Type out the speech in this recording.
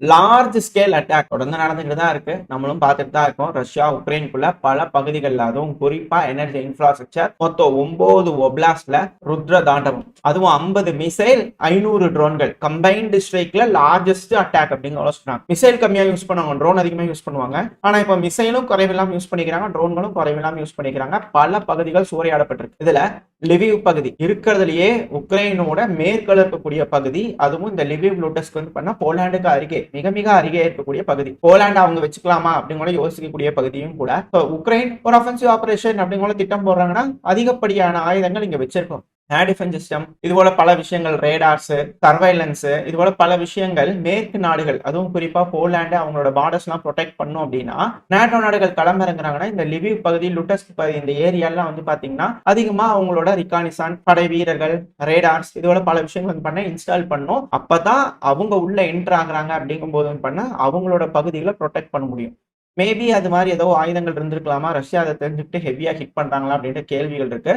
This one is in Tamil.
லார்ஜ் ஸ்கேல் அட்டாக் தொடர்ந்து நடந்துகிட்டு தான் இருக்கு. நம்மளும் பார்த்துட்டு தான் இருக்கோம். ரஷ்யா உக்ரைனுக்குள்ள பல பகுதிகளில், அதுவும் குறிப்பா எனர்ஜி இன்ஃப்ராஸ்ட்ரக்சர், மொத்தம் 9 ஒப்லாஸ்ட்ல ருத்ர தாண்டவம். அதுவும் 50 மிசைல், 500 ட்ரோன்கள் கம்பைன்டு ஸ்ட்ரைக்ல லார்ஜஸ்ட் அட்டாக் அப்படிங்கிற சொன்னாங்க. மிசைல் கம்மியா யூஸ் பண்ணுவாங்க, ட்ரோன் அதிகமா யூஸ் பண்ணுவாங்க. ஆனா இப்ப மிசைலும் குறைவில்லாம யூஸ் பண்ணிக்கிறாங்க, ட்ரோன்களும் குறைவில்லாம யூஸ் பண்ணிக்கிறாங்க. பல பகுதிகள் சூறையாடப்பட்டிருக்கு. இதுல லிவிவ் பகுதி இருக்கிறதுலயே உக்ரைனோட மேற்கில் இருக்கக்கூடிய பகுதி, அதுவும் இந்த லிவிவ் லூட்டஸ்க்கு வந்து பண்ண போலாண்டுக்கு அருகே, மிக மிக அருகே இருக்கக்கூடிய பகுதி. போலாண்டு அவங்க வச்சுக்கலாமா அப்படின்னு யோசிக்கக்கூடிய பகுதியும் கூட. உக்ரைன் ஒரு அஃபென்சிவ் ஆபரேஷன் அப்படின்னு திட்டம் போடுறாங்கன்னா அதிகப்படியான ஆயுதங்கள் இங்க வச்சிருக்கோம். ஏர் டிஃபென்ஸ் சிஸ்டம், இது போல பல விஷயங்கள், ரேடார்ஸ், சர்வைலன்ஸ், இது போல பல விஷயங்கள் மேற்கு நாடுகள், அதுவும் குறிப்பா போலாண்டு அவங்களோட பார்டர்ஸ் எல்லாம் ப்ரொடெக்ட் பண்ணும் அப்படின்னா நேட்டோ நாடுகள் களமிறங்குறாங்கன்னா இந்த லிவிவ் பகுதி, லுட்டஸ்க் பகுதி, இந்த ஏரியாலாம் வந்து பாத்தீங்கன்னா அதிகமா அவங்களோட ரிகானிசான் படை வீரர்கள், ரேடார்ஸ், இது போல பல விஷயங்கள் வந்து பண்ண இன்ஸ்டால் பண்ணும். அப்பதான் அவங்க உள்ள என்டர் ஆகுறாங்க அப்படிங்கும் போது பண்ண அவங்களோட பகுதிகளை ப்ரொடெக்ட் பண்ண முடியும். மேபி அது மாதிரி ஏதோ ஆயுதங்கள் இருந்திருக்கலாமா, ரஷ்யா அதை தெரிஞ்சுக்கிட்டு ஹெவியா ஹிட் பண்றாங்களா அப்படின்ற கேள்விகள் இருக்கு.